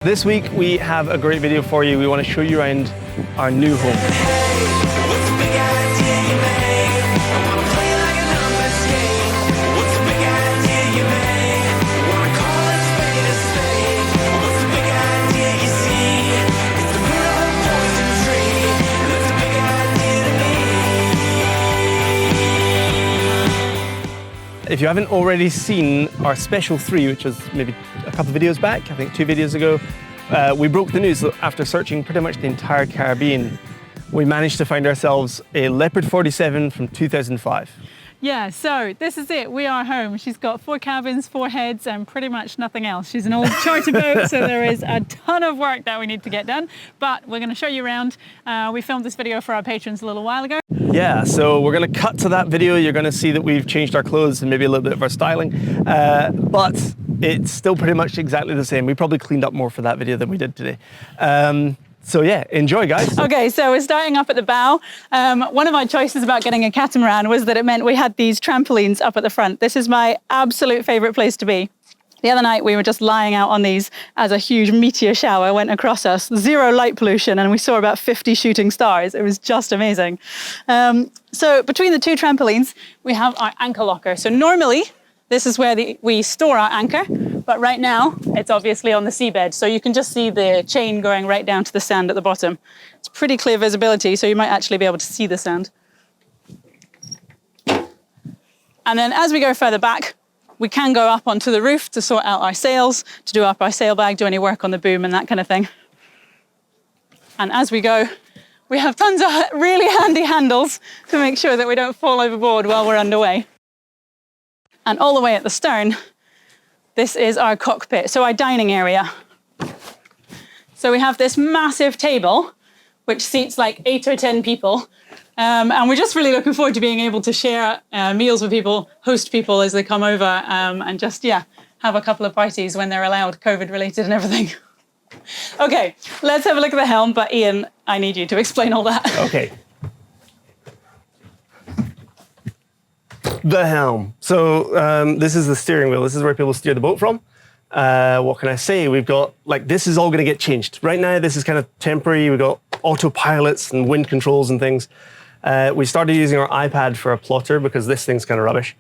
This week we have a great video for you. We want to show you around our new home. If you haven't already seen our Special 3, which was maybe a couple of videos back, I think 2 videos ago, we broke the news that after searching pretty much the entire Caribbean, we managed to find ourselves a Leopard 47 from 2005. Yeah, so this is it. We are home. She's got 4 cabins, 4 heads, and pretty much nothing else. She's an old charter boat, so there is a ton of work that we need to get done. But we're going to show you around. We filmed this video for our patrons a little while ago. Yeah, so we're going to cut to that video. You're going to see that we've changed our clothes and maybe a little bit of our styling. But it's still pretty much exactly the same. We probably cleaned up more for that video than we did today. So yeah, enjoy, guys. Okay, so we're starting up at the bow. One of my choices about getting a catamaran was that it meant we had these trampolines up at the front. This is my absolute favorite place to be. The other night we were just lying out on these as a huge meteor shower went across us, 0 light pollution, and we saw about 50 shooting stars. It was just amazing. So between the 2 trampolines, we have our anchor locker. So normally, this is where we store our anchor, but right now it's obviously on the seabed. So you can just see the chain going right down to the sand at the bottom. It's pretty clear visibility, so you might actually be able to see the sand. And then as we go further back, we can go up onto the roof to sort out our sails, to do up our sail bag, do any work on the boom and that kind of thing. And as we go, we have tons of really handy handles to make sure that we don't fall overboard while we're underway. And all the way at the stern, this is our cockpit, so our dining area. So we have this massive table, which seats like 8 or 10 people. And we're just really looking forward to being able to share meals with people, host people as they come over, and just, yeah, have a couple of parties when they're allowed, COVID related and everything. Okay, let's have a look at the helm, but Ian, I need you to explain all that. Okay. The helm. So this is the steering wheel. This is where people steer the boat from. What can I say? We've got, like, this is all going to get changed. Right now, this is kind of temporary. We've got autopilots and wind controls and things. We started using our iPad for a plotter because this thing's kind of rubbish.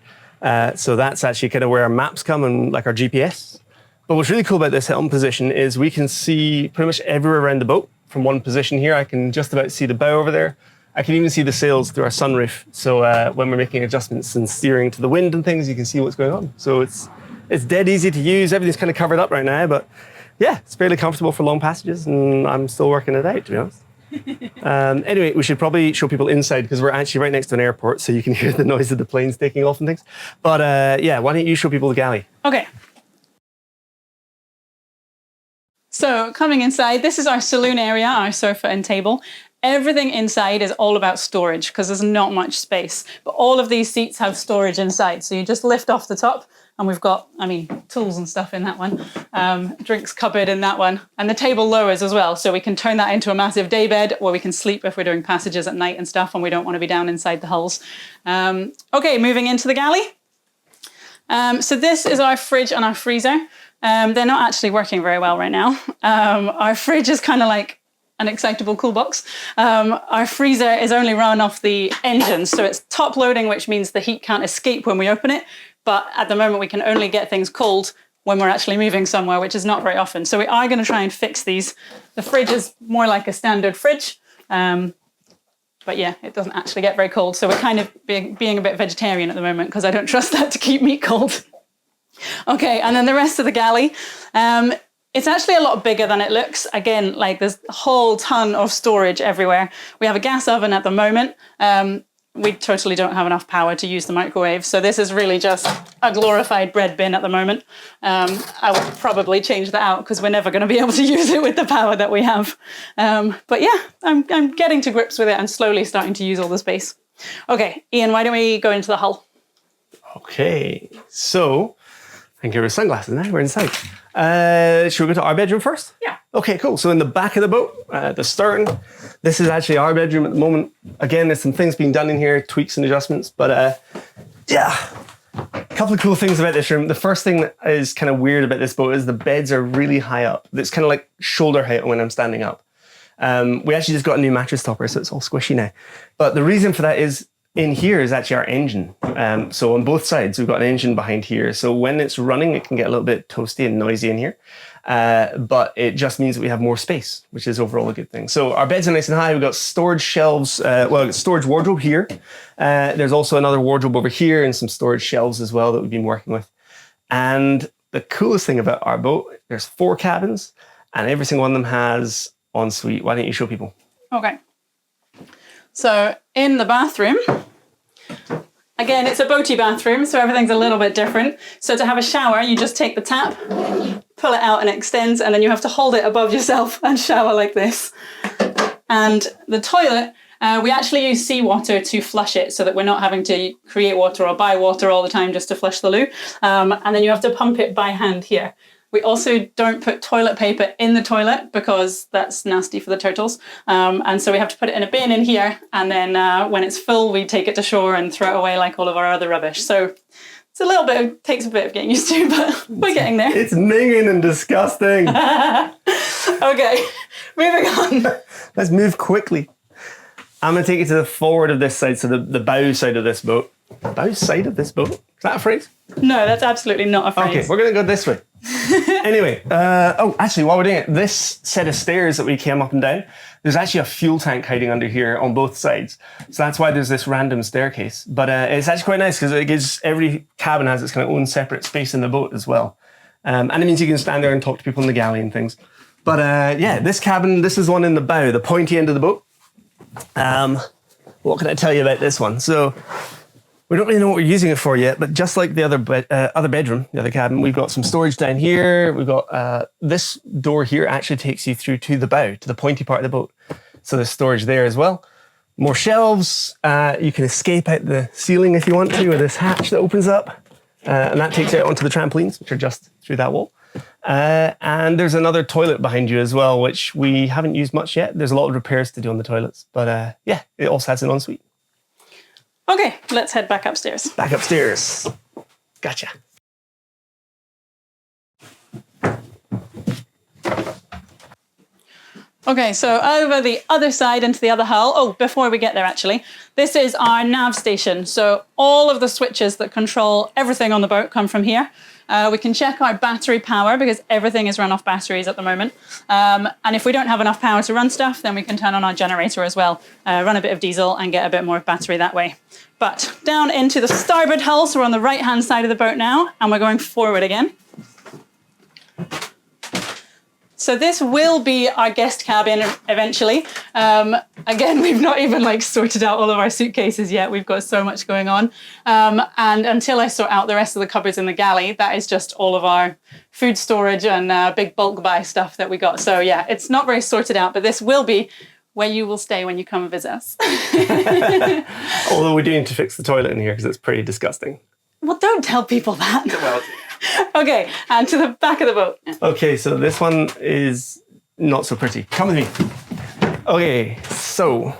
So that's actually kind of where our maps come and like our GPS. But what's really cool about this helm position is we can see pretty much everywhere around the boat from one position here. I can just about see the bow over there. I can even see the sails through our sunroof. So when we're making adjustments and steering to the wind and things, you can see what's going on. So it's dead easy to use. Everything's kind of covered up right now, but yeah, it's fairly comfortable for long passages, and I'm still working it out, to be honest. Anyway, we should probably show people inside because we're actually right next to an airport, so you can hear the noise of the planes taking off and things. But yeah, why don't you show people the galley? Okay. So coming inside, this is our saloon area, our sofa and table. Everything inside is all about storage because there's not much space. But all of these seats have storage inside. So you just lift off the top and we've got, tools and stuff in that one. Drinks cupboard in that one. And the table lowers as well. So we can turn that into a massive day bed, or we can sleep if we're doing passages at night and stuff and we don't want to be down inside the hulls. Okay, moving into the galley. So this is our fridge and our freezer. They're not actually working very well right now. Our fridge is kind of like an excitable cool box. Our freezer is only run off the engine, so it's top loading, which means the heat can't escape when we open it. But at the moment, we can only get things cold when we're actually moving somewhere, which is not very often. So we are going to try and fix these. The fridge is more like a standard fridge. But yeah, it doesn't actually get very cold. So we're kind of being a bit vegetarian at the moment because I don't trust that to keep meat cold. Okay, and then the rest of the galley. It's actually a lot bigger than it looks. Again, like there's a whole ton of storage everywhere. We have a gas oven at the moment. We totally don't have enough power to use the microwave. So this is really just a glorified bread bin at the moment. I would probably change that out because we're never going to be able to use it with the power that we have. But yeah, I'm getting to grips with it and slowly starting to use all the space. Okay, Ian, why don't we go into the hull? Okay, so I can give her sunglasses now. We're inside. Should we go to our bedroom first? Yeah. Okay, cool. So in the back of the boat, the stern, this is actually our bedroom at the moment. Again, there's some things being done in here, tweaks and adjustments, but yeah, A couple of cool things about this room. The first thing that is kind of weird about this boat is the beds are really high up. It's kind of like shoulder height when I'm standing up. We actually just got a new mattress topper, so it's all squishy now. But the reason for that is in here is actually our engine. So on both sides, we've got an engine behind here. So when it's running, it can get a little bit toasty and noisy in here. But it just means that we have more space, which is overall a good thing. So our beds are nice and high. We've got storage shelves, storage wardrobe here. There's also another wardrobe over here and some storage shelves as well that we've been working with. And the coolest thing about our boat, there's 4 cabins and every single one of them has ensuite. Why don't you show people? Okay. So in the bathroom, again, it's a boaty bathroom, so everything's a little bit different. So to have a shower, you just take the tap, pull it out and it extends, and then you have to hold it above yourself and shower like this. And the toilet, we actually use seawater to flush it so that we're not having to create water or buy water all the time just to flush the loo. And then you have to pump it by hand here. We also don't put toilet paper in the toilet because that's nasty for the turtles. And so we have to put it in a bin in here. And then when it's full, we take it to shore and throw it away like all of our other rubbish. So it's a little bit, takes a bit of getting used to, but we're getting there. It's minging and disgusting. Okay, moving on. Let's move quickly. I'm going to take you to the forward of this side, so the bow side of this boat. Bow side of this boat? Is that a phrase? No, that's absolutely not a phrase. Okay, we're going to go this way. Anyway, actually, while we're doing it, this set of stairs that we came up and down, there's actually a fuel tank hiding under here on both sides. So that's why there's this random staircase. But it's actually quite nice because it gives every cabin has its kind of own separate space in the boat as well. And it means you can stand there and talk to people in the galley and things. But yeah, this cabin, this is one in the bow, the pointy end of the boat. What can I tell you about this one? So we don't really know what we're using it for yet, but just like the other bedroom, the other cabin, we've got some storage down here. We've got this door here actually takes you through to the bow, to the pointy part of the boat. So there's storage there as well. More shelves. You can escape out the ceiling if you want to with this hatch that opens up. And that takes you out onto the trampolines, which are just through that wall. And there's another toilet behind you as well, which we haven't used much yet. There's a lot of repairs to do on the toilets. But yeah, it also has an ensuite. Okay, let's head back upstairs. Back upstairs. Gotcha. Okay, so over the other side into the other hull. Oh, before we get there, actually, this is our nav station. So all of the switches that control everything on the boat come from here. We can check our battery power because everything is run off batteries at the moment. And if we don't have enough power to run stuff, then we can turn on our generator as well, run a bit of diesel and get a bit more battery that way. But down into the starboard hull, so we're on the right-hand side of the boat now, and we're going forward again. So this will be our guest cabin eventually. Again, we've not even sorted out all of our suitcases yet. We've got so much going on. And until I sort out the rest of the cupboards in the galley, that is just all of our food storage and big bulk buy stuff that we got. So yeah, it's not very sorted out, but this will be where you will stay when you come and visit us. Although we do need to fix the toilet in here because it's pretty disgusting. Well, don't tell people that. Well, okay, and to the back of the boat. okay, so this one is not so pretty. Come with me. Okay, so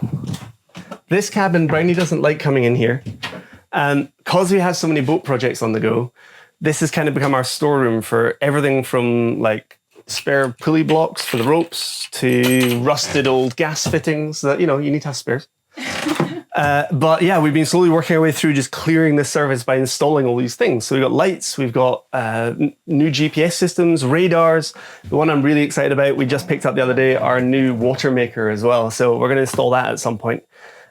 this cabin, Brownie doesn't like coming in here. And because we have so many boat projects on the go, this has kind of become our storeroom for everything from spare pulley blocks for the ropes to rusted old gas fittings that, you need to have spares. But yeah, we've been slowly working our way through just clearing this service by installing all these things. So we've got lights, we've got new GPS systems, radars. The one I'm really excited about, we just picked up the other day, our new water maker as well. So we're going to install that at some point,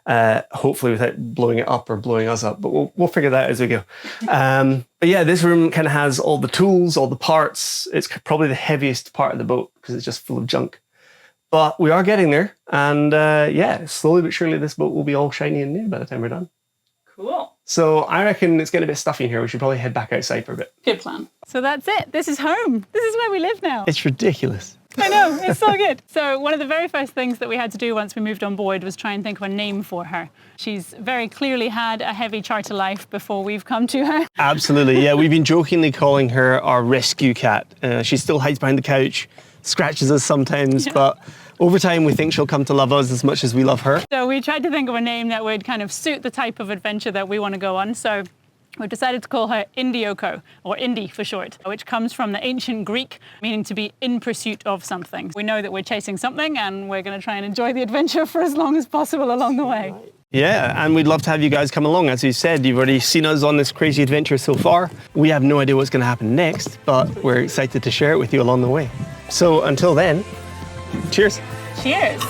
hopefully without blowing it up or blowing us up. But we'll figure that out as we go. But yeah, this room kind of has all the tools, all the parts. It's probably the heaviest part of the boat because it's just full of junk. But we are getting there, and yeah, slowly but surely this boat will be all shiny and new by the time we're done. Cool. So I reckon it's getting a bit stuffy in here. We should probably head back outside for a bit. Good plan. So that's it. This is home. This is where we live now. It's ridiculous. I know, it's so good. So one of the very first things that we had to do once we moved on board was try and think of a name for her. She's very clearly had a heavy charter life before we've come to her. Absolutely, yeah. We've been jokingly calling her our rescue cat. She still hides behind the couch, scratches us sometimes, but over time we think she'll come to love us as much as we love her. So we tried to think of a name that would kind of suit the type of adventure that we want to go on. So We've decided to call her Indioko, or Indy for short, which comes from the ancient Greek, meaning to be in pursuit of something. We know that we're chasing something, and we're going to try and enjoy the adventure for as long as possible along the way. Yeah, and we'd love to have you guys come along. As you said, you've already seen us on this crazy adventure so far. We have no idea what's going to happen next, but we're excited to share it with you along the way. So until then, cheers. Cheers.